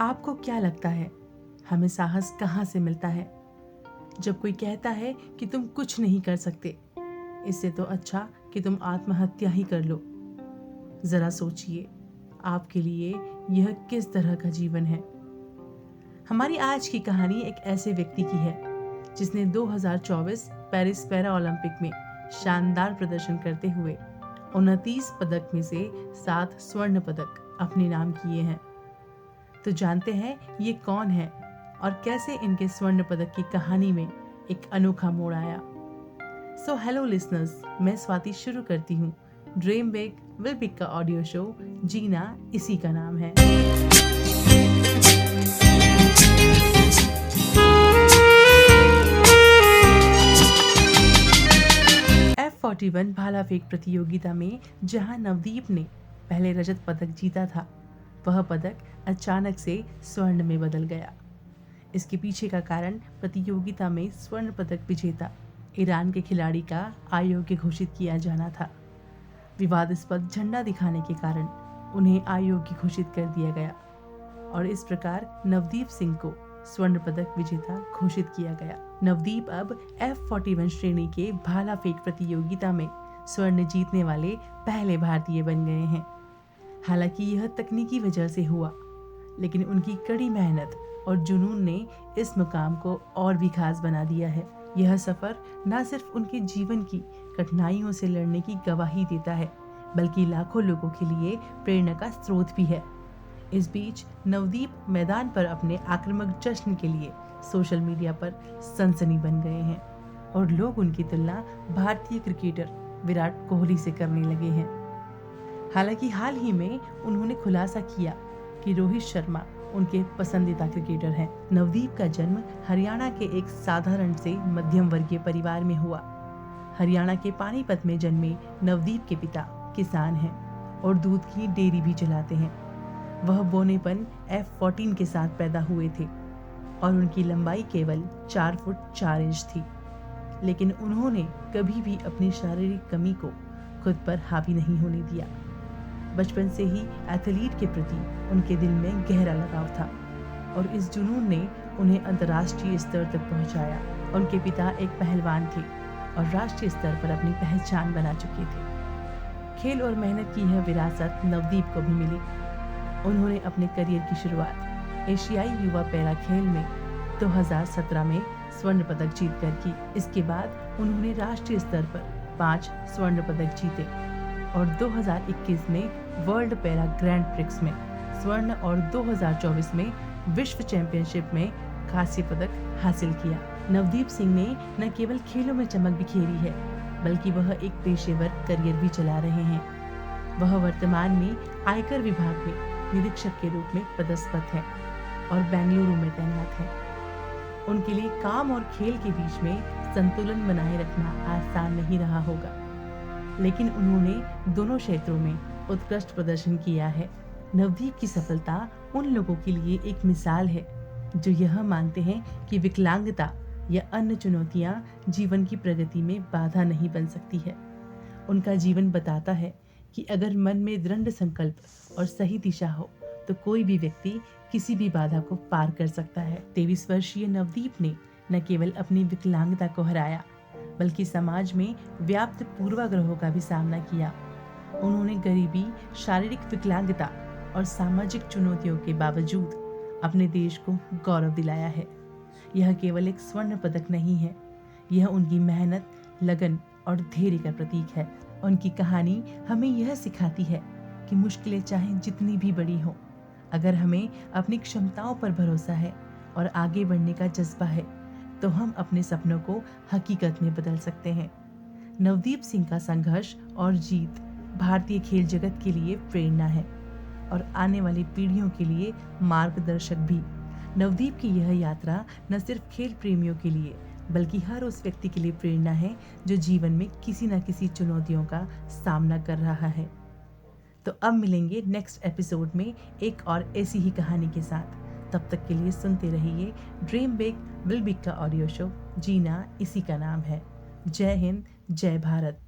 आपको क्या लगता है, हमें साहस कहाँ से मिलता है? जब कोई कहता है कि तुम कुछ नहीं कर सकते, इससे तो अच्छा कि तुम आत्महत्या ही कर लो। जरा सोचिए, आपके लिए यह किस तरह का जीवन है? हमारी आज की कहानी एक ऐसे व्यक्ति की है जिसने 2024 पेरिस पैरा ओलंपिक में शानदार प्रदर्शन करते हुए 29 पदक में से 7 स्वर्ण पदक अपने नाम किए हैं। तो जानते हैं ये कौन है और कैसे इनके स्वर्ण पदक की कहानी में एक अनोखा मोड़ आया। सो हेलो लिसनर्स, मैं स्वाति शुरू करती हूँ ड्रीम बिग विल बिग का ऑडियो शो। जीना इसी का नाम है। F41 भाला फेंक प्रतियोगिता में जहां नवदीप ने पहले रजत पदक जीता था, वह पदक अचानक से स्वर्ण में बदल गया। इसके पीछे का कारण प्रतियोगिता में स्वर्ण पदक विजेता ईरान के खिलाड़ी का अयोग्य घोषित किया जाना था। विवादास्पद झंडा दिखाने के कारण उन्हें अयोग्य घोषित कर दिया गया और इस प्रकार नवदीप सिंह को स्वर्ण पदक विजेता घोषित किया गया। नवदीप अब F41 श्रेणी के भाला फेंक प्रतियोगिता में स्वर्ण जीतने वाले पहले भारतीय बन गए हैं। हालांकि यह तकनीकी वजह से हुआ, लेकिन उनकी कड़ी मेहनत और जुनून ने इस मुकाम को और भी खास बना दिया है। यह सफर न सिर्फ उनके जीवन की कठिनाइयों से लड़ने की गवाही देता है, बल्कि लाखों लोगों के लिए प्रेरणा का स्रोत भी है। इस बीच नवदीप मैदान पर अपने आक्रामक जश्न के लिए सोशल मीडिया पर सनसनी बन गए हैं और लोग उनकी तुलना भारतीय क्रिकेटर विराट कोहली से करने लगे हैं। हालांकि हाल ही में उन्होंने खुलासा किया कि रोहित शर्मा उनके पसंदीदा क्रिकेटर हैं। नवदीप का जन्म हरियाणा के एक साधारण से मध्यम वर्गीय परिवार में हुआ। हरियाणा के पानीपत में जन्मे नवदीप के पिता किसान हैं और दूध की डेयरी भी चलाते हैं। वह बौनेपन F14 के साथ पैदा हुए थे और उनकी लंबाई केवल 4 फुट 4 इंच थी, लेकिन उन्होंने कभी भी अपनी शारीरिक कमी को खुद पर हावी नहीं होने दिया। बचपन से ही एथलीट के प्रति उनके दिल में गहरा लगाव था और इस जुनून ने उन्हें अंतर्राष्ट्रीय स्तर तक पहुंचाया। उनके पिता एक पहलवान थे और राष्ट्रीय स्तर पर अपनी पहचान बना चुके थे। खेल और मेहनत की यह विरासत नवदीप को भी मिली। उन्होंने अपने करियर की शुरुआत एशियाई युवा पैरा खेल में 2017 में स्वर्ण पदक जीतकर की। इसके बाद उन्होंने राष्ट्रीय स्तर पर 5 स्वर्ण पदक जीते और 2021 में वर्ल्ड पैरा ग्रैंड प्रिक्स में स्वर्ण और 2024 में विश्व चैंपियनशिप में कांस्य पदक हासिल किया। नवदीप सिंह ने न केवल खेलों में चमक बिखेरी है, बल्कि वह एक पेशेवर करियर भी चला रहे हैं। वह वर्तमान में आयकर विभाग में निरीक्षक के रूप में पदस्थापित है और बेंगलुरु में तैनात है। उनके लिए काम और खेल के बीच में संतुलन बनाए रखना आसान नहीं रहा होगा, लेकिन उन्होंने दोनों क्षेत्रों में उत्कृष्ट प्रदर्शन किया है। नवदीप की सफलता उन लोगों के लिए एक मिसाल है जो यह मानते हैं कि विकलांगता या अन्य चुनौतियां जीवन की प्रगति में बाधा नहीं बन सकती है। उनका जीवन बताता है कि अगर मन में दृढ़ संकल्प और सही दिशा हो तो कोई भी व्यक्ति किसी भी बाधा को पार कर सकता है। 23 वर्षीय नवदीप ने न केवल अपनी विकलांगता को हराया, बल्कि समाज में व्याप्त पूर्वाग्रहों का भी सामना किया। उन्होंने गरीबी, शारीरिक विकलांगता और सामाजिक चुनौतियों के बावजूद अपने देश को गौरव दिलाया है। यह केवल एक स्वर्ण पदक नहीं है, यह उनकी मेहनत, लगन और धैर्य का प्रतीक है। उनकी कहानी हमें यह सिखाती है कि मुश्किलें चाहे जितनी भी बड़ी हो, अगर हमें अपनी क्षमताओं पर भरोसा है और आगे बढ़ने का जज्बा है, तो हम अपने सपनों को हकीकत में बदल सकते हैं। नवदीप सिंह का संघर्ष और जीत भारतीय खेल जगत के लिए प्रेरणा है और आने वाली पीढ़ियों के लिए मार्गदर्शक भी। नवदीप की यह यात्रा न सिर्फ खेल प्रेमियों के लिए, बल्कि हर उस व्यक्ति के लिए प्रेरणा है जो जीवन में किसी न किसी चुनौतियों का सामना कर रहा है। तो अब मिलेंगे नेक्स्ट एपिसोड में एक और ऐसी ही कहानी के साथ। तब तक के लिए सुनते रहिए ड्रीम बिग विल बिग का ऑडियो शो। जीना इसी का नाम है। जय हिंद, जय भारत।